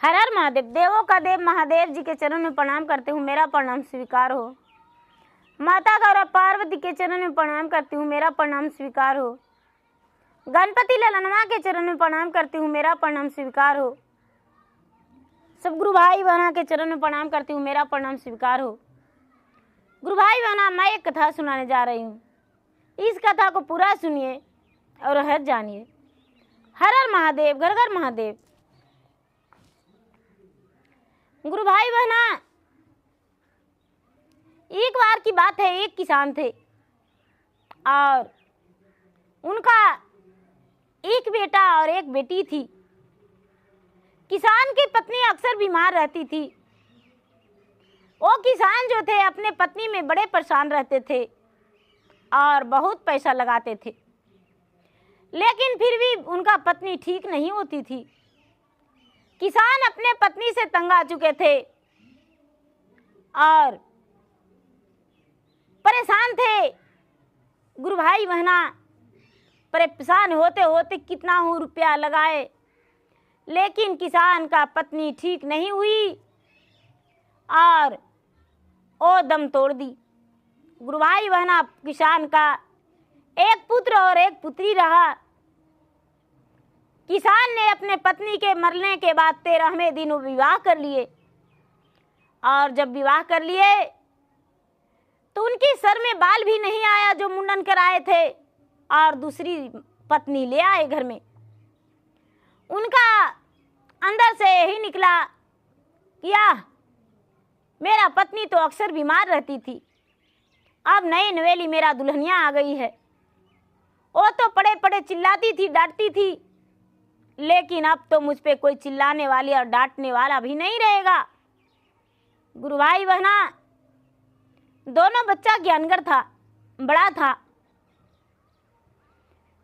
हर हर महादेव। देवों का देव महादेव जी के चरण में प्रणाम करती हूँ, मेरा प्रणाम स्वीकार हो। माता गौरा पार्वती के चरण में प्रणाम करती हूँ, मेरा प्रणाम स्वीकार हो। गणपति ललनवा के चरण में प्रणाम करती हूँ, मेरा प्रणाम स्वीकार हो। सब गुरु भाई बहना के चरण में प्रणाम करती हूँ, मेरा प्रणाम स्वीकार हो। गुरु भाई बहना, मैं एक कथा सुनाने जा रही हूँ। इस कथा को पूरा सुनिए और हर जानिए। हर हर महादेव, घर घर महादेव। गुरु भाई बहना, एक बार की बात है, एक किसान थे और उनका एक बेटा और एक बेटी थी। किसान की पत्नी अक्सर बीमार रहती थी। वो किसान जो थे अपने पत्नी में बड़े परेशान रहते थे और बहुत पैसा लगाते थे, लेकिन फिर भी उनका पत्नी ठीक नहीं होती थी। किसान अपने पत्नी से तंग आ चुके थे और परेशान थे। गुरु भाई बहना, परेशान होते होते कितना ही रुपया लगाए, लेकिन किसान का पत्नी ठीक नहीं हुई और वो दम तोड़ दी। गुरु भाई बहना, किसान का एक पुत्र और एक पुत्री रहा। किसान ने अपने पत्नी के मरने के बाद 13वें दिन विवाह कर लिए और जब विवाह कर लिए तो उनकी सर में बाल भी नहीं आया जो मुंडन कराए थे और दूसरी पत्नी ले आए घर में। उनका अंदर से यही निकला कि मेरा पत्नी तो अक्सर बीमार रहती थी, अब नई नवेली मेरा दुल्हनिया आ गई है। वो तो पड़े पड़े चिल्लाती थी, डांटती थी, लेकिन अब तो मुझ पे कोई चिल्लाने वाली और डांटने वाला भी नहीं रहेगा। गुरु भाई बहना, दोनों बच्चा ज्ञानगर था, बड़ा था।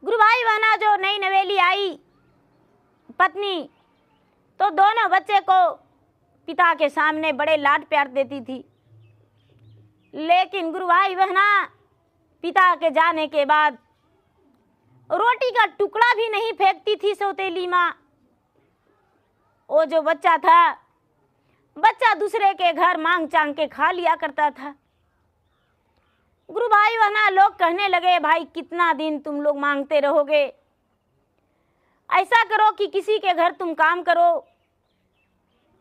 गुरु भाई बहना, जो नई नवेली आई पत्नी तो दोनों बच्चे को पिता के सामने बड़े लाड प्यार देती थी, लेकिन गुरु भाई बहना, पिता के जाने के बाद रोटी का टुकड़ा भी नहीं फेंकती थी सौतेली माँ। वो जो बच्चा था, बच्चा दूसरे के घर मांग चांग के खा लिया करता था। गुरु भाई बहना, लोग कहने लगे, भाई कितना दिन तुम लोग मांगते रहोगे, ऐसा करो कि किसी के घर तुम काम करो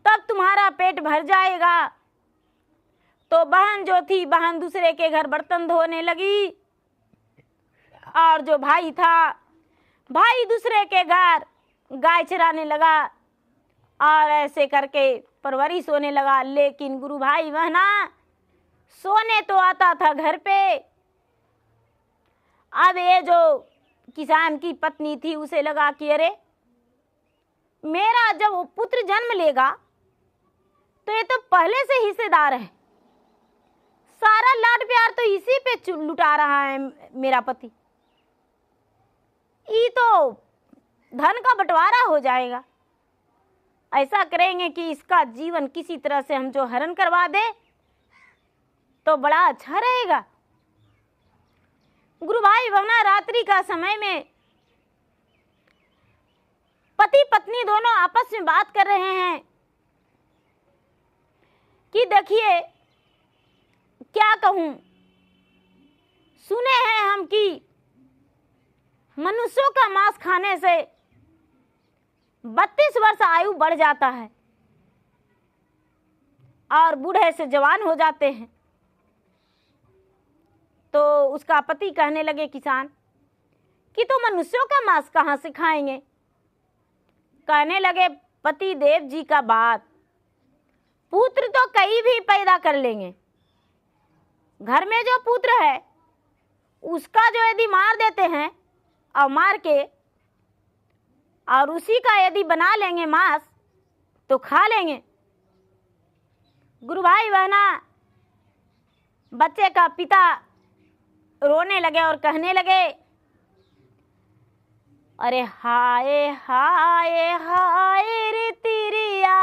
तब तुम्हारा पेट भर जाएगा। तो बहन जो थी, बहन दूसरे के घर बर्तन धोने लगी और जो भाई था, भाई दूसरे के घर गाय चराने लगा और ऐसे करके परवरिश होने लगा। लेकिन गुरु भाई बहना, सोने तो आता था घर पे। अब ये जो किसान की पत्नी थी, उसे लगा कि अरे मेरा जब वो पुत्र जन्म लेगा तो ये तो पहले से हिस्सेदार है, सारा लाड प्यार तो इसी पे लुटा रहा है मेरा पति, ये तो धन का बंटवारा हो जाएगा। ऐसा करेंगे कि इसका जीवन किसी तरह से हम जो हरण करवा दे तो बड़ा अच्छा रहेगा। गुरु भाई बहना, रात्रि का समय में पति पत्नी दोनों आपस में बात कर रहे हैं कि देखिए क्या कहूं, सुने हैं हम कि मनुष्यों का मांस खाने से 32 वर्ष आयु बढ़ जाता है और बूढ़े से जवान हो जाते हैं। तो उसका पति कहने लगे किसान कि तो मनुष्यों का मांस कहाँ से खाएंगे। कहने लगे, पति देव जी का बात, पुत्र तो कहीं भी पैदा कर लेंगे, घर में जो पुत्र है उसका जो यदि मार देते हैं और मार के और उसी का यदि बना लेंगे मांस तो खा लेंगे। गुरु भाई बहना, बच्चे का पिता रोने लगे और कहने लगे, अरे हाय हाय हाय रे तिरिया,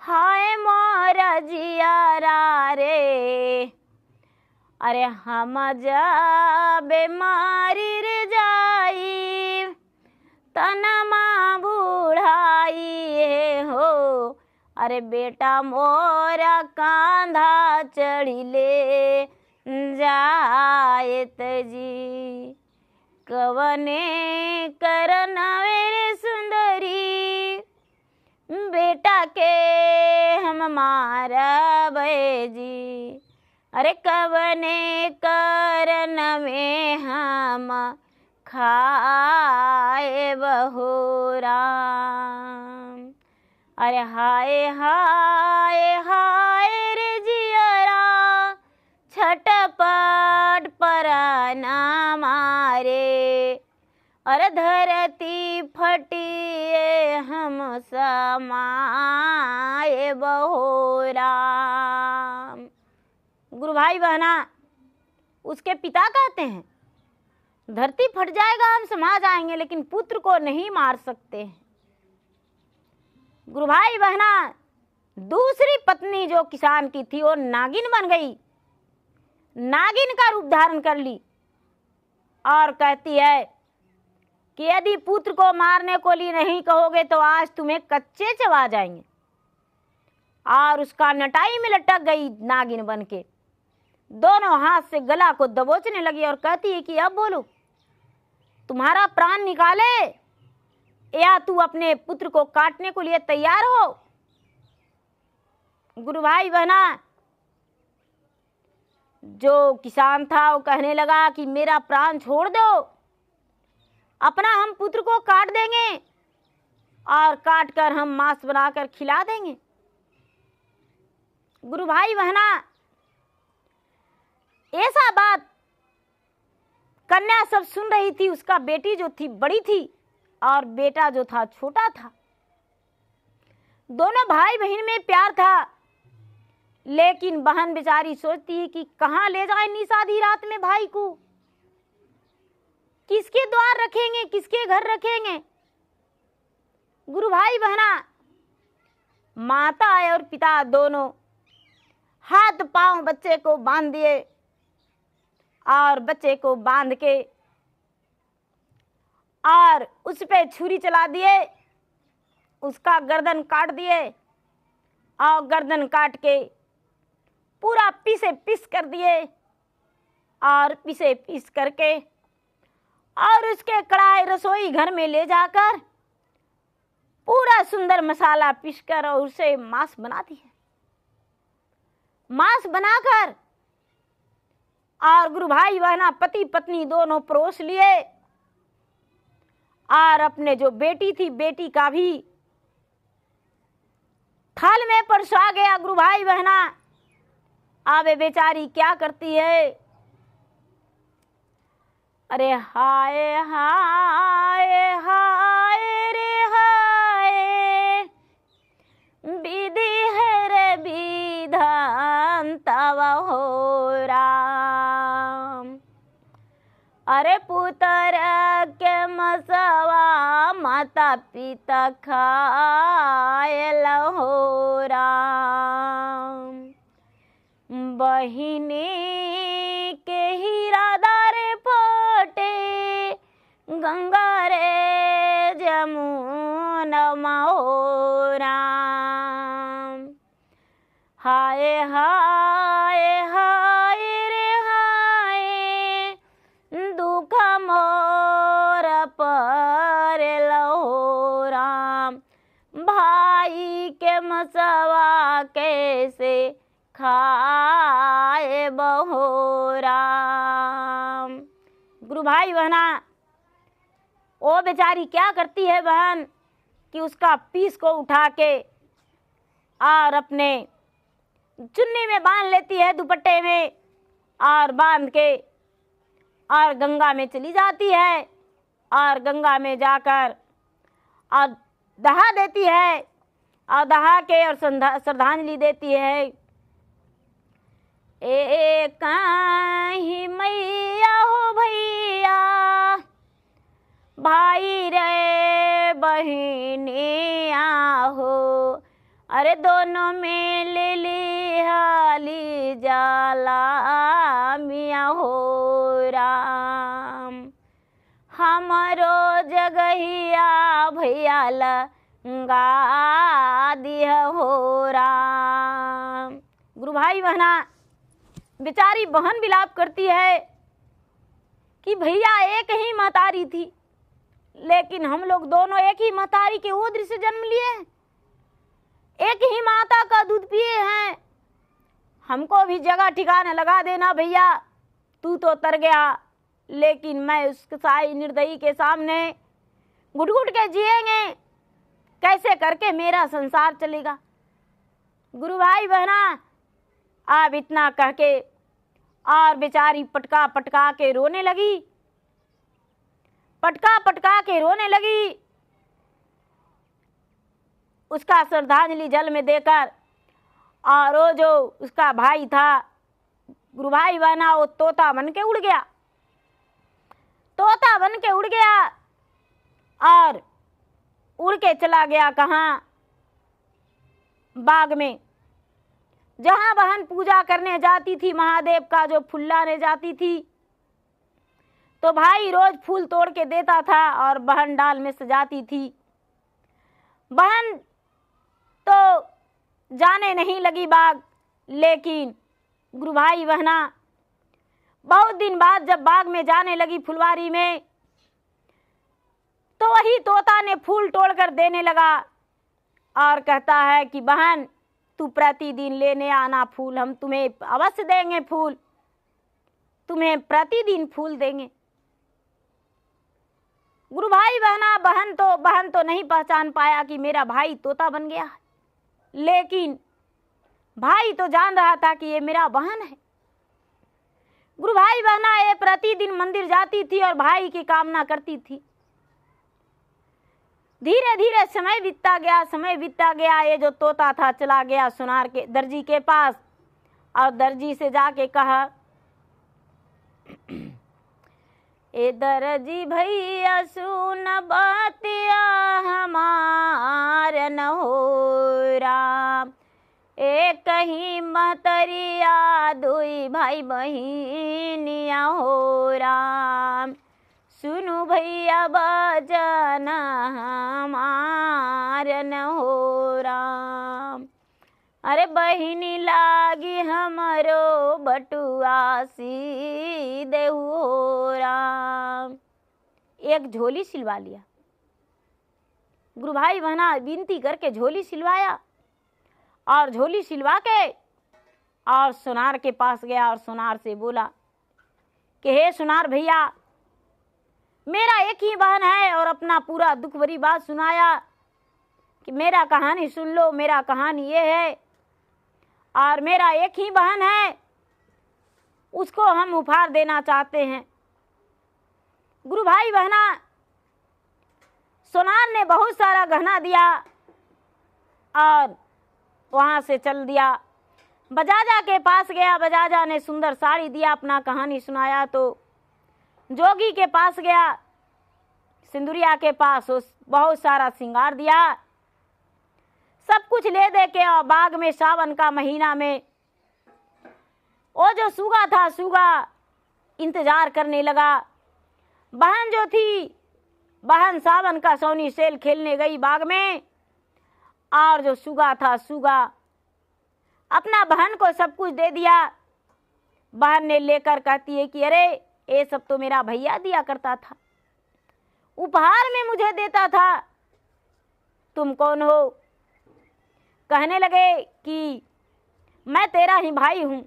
हाय मोरा जियारा रे, अरे हम जब मारी रे जाई तनमा बुढ़ाई अरे बेटा मोरा कांधा चढ़ी ले जायत जी, कवने करन रे सुंदरी, बेटा के हम मारब जी। अरे कवने करन में हम खाए बहो राम। अरे हाय हाय हाय रे जियरा, छटपट पराना मारे, अरे धरती फटिए हम समाए बहो राम। गुरु भाई बहना, उसके पिता कहते हैं धरती फट जाएगा हम समा जाएंगे, लेकिन पुत्र को नहीं मार सकते हैं। गुरु भाई बहना, दूसरी पत्नी जो किसान की थी वो नागिन बन गई, नागिन का रूप धारण कर ली और कहती है कि यदि पुत्र को मारने को लिए नहीं कहोगे तो आज तुम्हें कच्चे चबा जाएंगे। और उसका नटाई में लटक गई नागिन बन के, दोनों हाथ से गला को दबोचने लगी और कहती है कि अब बोलो, तुम्हारा प्राण निकाले या तू अपने पुत्र को काटने को लिए तैयार हो। गुरु भाई बहना, जो किसान था वो कहने लगा कि मेरा प्राण छोड़ दो, अपना हम पुत्र को काट देंगे और काट कर हम मांस बनाकर खिला देंगे। गुरु भाई बहना, ऐसा बात कन्या सब सुन रही थी। उसका बेटी जो थी बड़ी थी और बेटा जो था छोटा था। दोनों भाई बहन में प्यार था, लेकिन बहन बेचारी सोचती है कि कहाँ ले जाए निस आधी रात में भाई को, किसके द्वार रखेंगे, किसके घर रखेंगे। गुरु भाई बहना, माता और पिता दोनों हाथ पांव बच्चे को बांध दिए और बच्चे को बांध के और उस पे छुरी चला दिए, उसका गर्दन काट दिए और गर्दन काट के पूरा पीसे पीस कर दिए और पीसे पीस करके और उसके कढ़ाई रसोई घर में ले जाकर पूरा सुंदर मसाला पीसकर और उसे मांस बना दिए। मांस बनाकर और गुरु भाई बहना पति पत्नी दोनों परोस लिए और अपने जो बेटी थी बेटी का भी थाल में परसा गया। गुरु भाई बहना, आवे बेचारी क्या करती है, अरे हाय हाय हाय रे हाय, विधि है रे विधान तव हो राम। अरे पुत्र के मसवा माता पिता खाए लहो राम। बहिनी के हीरादार फोटे, गंगा रे जमुना हो राम। हाय हाय हाय रे हाय, दुख मोर पर लहो राम। भाई के मसवा कैसे खाए बहो राम। गुरु भाई बहना, वो बेचारी क्या करती है बहन कि उसका पीस को उठा के और अपने चुन्नी में बांध लेती है, दुपट्टे में और बांध के और गंगा में चली जाती है और गंगा में जाकर और दहा देती है और दहा के और श्रद्धांजलि देती है। एक ही मैया हो भैया, भाई रे बहिनिया हो, अरे दोनों में ले ली हाली जाला मिया हो राम। हमारो जगहिया भैया ला गा दिया हो राम। गुरु भाई बहना, बेचारी बहन विलाप करती है कि भैया एक ही महतारी थी, लेकिन हम लोग दोनों एक ही महतारी के उदर से जन्म लिए, एक ही माता का दूध पिए हैं, हमको भी जगह ठिकाना लगा देना भैया। तू तो तर गया, लेकिन मैं उस साई निर्दयी के सामने घुट घुट के जिएंगे, कैसे करके मेरा संसार चलेगा। गुरु भाई बहना, अब इतना कह के और बेचारी पटका पटका के रोने लगी, पटका पटका के रोने लगी। उसका श्रद्धांजलि जल में देकर, और वो जो उसका भाई था गुरु भाई बहना, वो तोता बन के उड़ गया, तोता बन के उड़ गया और उड़ के चला गया कहाँ, बाग में, जहां बहन पूजा करने जाती थी महादेव का, जो फुल्लाने जाती थी। तो भाई रोज फूल तोड़ के देता था और बहन डाल में सजाती थी। बहन तो जाने नहीं लगी बाग, लेकिन गुरु भाई बहना बहुत दिन बाद जब बाग में जाने लगी फुलवारी में, तो वही तोता ने फूल तोड़कर देने लगा और कहता है कि बहन तू प्रतिदिन लेने आना फूल, हम तुम्हें अवश्य देंगे फूल, तुम्हें प्रतिदिन फूल देंगे। गुरु भाई बहना, बहन तो नहीं पहचान पाया कि मेरा भाई तोता बन गया है, लेकिन भाई तो जान रहा था कि ये मेरा बहन है। गुरु भाई बहना ये प्रतिदिन मंदिर जाती थी और भाई की कामना करती थी। धीरे धीरे समय बीतता गया। ये जो तोता था चला गया सुनार के दर्जी के पास, और दर्जी से जाके कहा, ए दर्जी भैया सुन बातिया हमार न हो राम, एक ही महतरिया दुई भाई बहिनिया हो राम, सुनु भैया बजन हमार न हो राम, अरे बहिनी लागी हमरो बटुआ सी देहु हो राम। एक झोली सिलवा लिया। गुरु भाई बहना विनती करके झोली सिलवाया, और झोली सिलवा के और सुनार के पास गया और सुनार से बोला कि हे सुनार भैया, मेरा एक ही बहन है, और अपना पूरा दुख भरी बात सुनाया कि मेरा कहानी सुन लो, मेरा कहानी ये है, और मेरा एक ही बहन है, उसको हम उपहार देना चाहते हैं। गुरु भाई बहना सुनार ने बहुत सारा गहना दिया और वहाँ से चल दिया। बजाजा के पास गया, बजाजा ने सुंदर साड़ी दिया, अपना कहानी सुनाया। तो जोगी के पास गया, सिंदूरिया के पास बहुत सारा श्रृंगार दिया, सब कुछ ले दे के, और बाग में सावन का महीना में वो जो सुगा था, सुगा इंतजार करने लगा। बहन जो थी, बहन सावन का सोनी सेल खेलने गई बाग में, और जो सुगा था, सुगा अपना बहन को सब कुछ दे दिया। बहन ने लेकर कहती है कि अरे ये सब तो मेरा भैया दिया करता था, उपहार में मुझे देता था, तुम कौन हो? कहने लगे कि मैं तेरा ही भाई हूँ,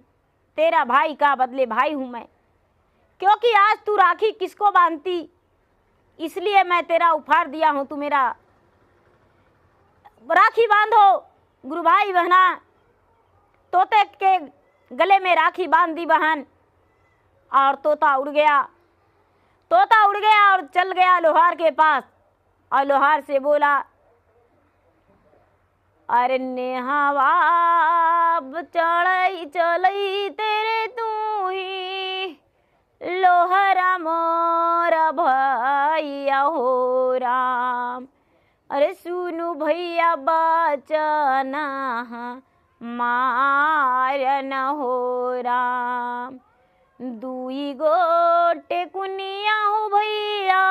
तेरा भाई का बदले भाई हूँ मैं, क्योंकि आज तू राखी किसको बांधती, इसलिए मैं तेरा उपहार दिया हूँ, तू मेरा राखी बांधो। गुरु भाई बहना तोते के गले में राखी बांध दी बहन, और तोता उड़ गया। तोता उड़ गया और चल गया लोहार के पास, और लोहार से बोला, अरे नेहावा चढ़ई चलई तेरे तू ही, लोहरा मोर भैया हो राम, अरे सुनु भैया बचन मारन हो राम, दुई गोटे कुनिया हो भैया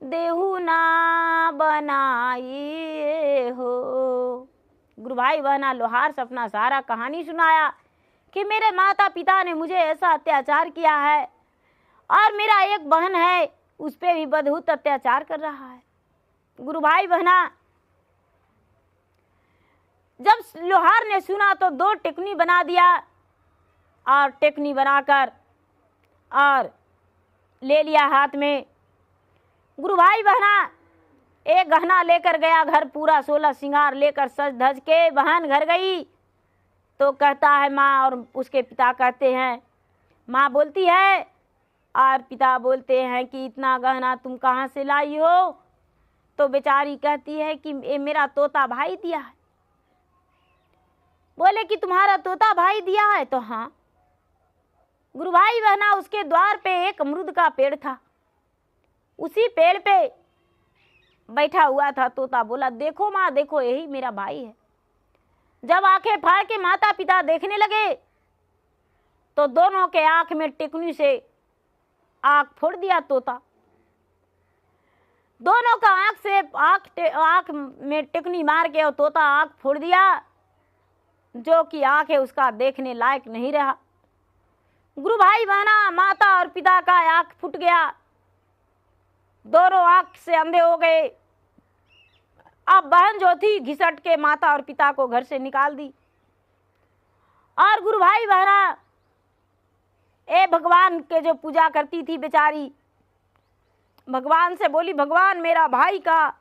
देहु ना बनाइए हो। गुरु भाई बहना लोहार से अपना सारा कहानी सुनाया कि मेरे माता पिता ने मुझे ऐसा अत्याचार किया है और मेरा एक बहन है उस पर भी बहुत अत्याचार कर रहा है। गुरु भाई बहना जब लोहार ने सुना तो 2 टेकनी बना दिया और टेकनी बनाकर और ले लिया हाथ में। गुरु भाई बहना एक गहना लेकर गया घर, पूरा 16 श्रृंगार लेकर सज धज के बहन घर गई तो कहता है माँ, और उसके पिता कहते हैं, माँ बोलती है और पिता बोलते हैं कि इतना गहना तुम कहाँ से लाई हो? तो बेचारी कहती है कि ये मेरा तोता भाई दिया है। बोले कि तुम्हारा तोता भाई दिया है? तो हाँ। गुरु भाई बहना उसके द्वार पे एक अमरूद का पेड़ था, उसी पेड़ पे बैठा हुआ था तोता। बोला देखो माँ देखो, यही मेरा भाई है। जब आंखें फाड़ के माता पिता देखने लगे तो दोनों के आंख में टिकनी से आंख फोड़ दिया तोता। दोनों का आंख में टिकनी मार के और तोता आंख फोड़ दिया, जो कि आंखें उसका देखने लायक नहीं रहा। गुरु भाई बहना माता और पिता का आंख फूट गया, दोनों आंख से अंधे हो गए। अब बहन जो थी घिसट के माता और पिता को घर से निकाल दी और गुरु भाई बहना भगवान के जो पूजा करती थी बेचारी, भगवान से बोली भगवान मेरा भाई का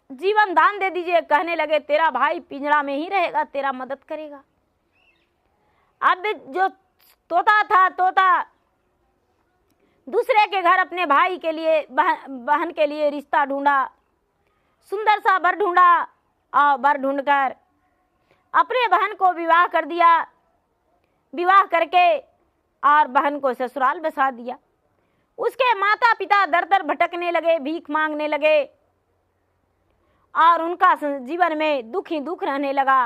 जीवन दान दे दीजिए। कहने लगे तेरा भाई पिंजरा में ही रहेगा, तेरा मदद करेगा। अब जो तोता था, तोता दूसरे के घर अपने भाई के लिए बहन के लिए रिश्ता ढूंढा, सुंदर सा वर ढूंढा और वर ढूंढकर अपने बहन को विवाह कर दिया। विवाह करके और बहन को ससुराल बसा दिया। उसके माता पिता दर दर भटकने लगे, भीख मांगने लगे और उनका जीवन में दुख ही दुख रहने लगा,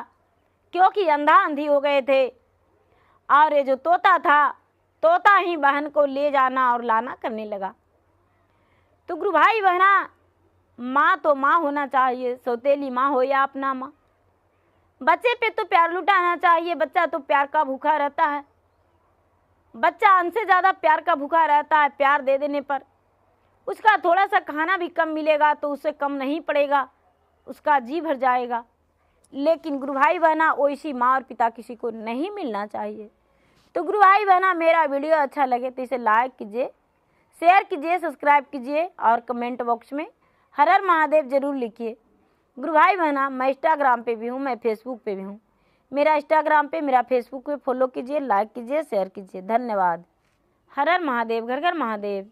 क्योंकि अंधा अंधी हो गए थे। और ये जो तोता था, तोता ही बहन को ले जाना और लाना करने लगा। तो गुरु भाई बहना माँ तो माँ होना चाहिए, सौतेली माँ हो या अपना माँ। बच्चे पे तो प्यार लुटाना चाहिए, बच्चा तो प्यार का भूखा रहता है। बच्चा हमसे ज़्यादा प्यार का भूखा रहता है। प्यार दे देने पर उसका थोड़ा सा खाना भी कम मिलेगा तो उसे कम नहीं पड़ेगा, उसका जी भर जाएगा। लेकिन गुरु भाई बहना वैसी माँ और पिता किसी को नहीं मिलना चाहिए। तो गुरु भाई बहना मेरा वीडियो अच्छा लगे तो इसे लाइक कीजिए, शेयर कीजिए, सब्सक्राइब कीजिए और कमेंट बॉक्स में हर हर महादेव जरूर लिखिए। गुरु भाई बहना मैं इंस्टाग्राम पे भी हूँ, मैं फेसबुक पे भी हूँ। मेरा इंस्टाग्राम पे, मेरा फेसबुक पे फॉलो कीजिए, लाइक कीजिए, शेयर कीजिए। धन्यवाद। हर हर महादेव, घर घर महादेव।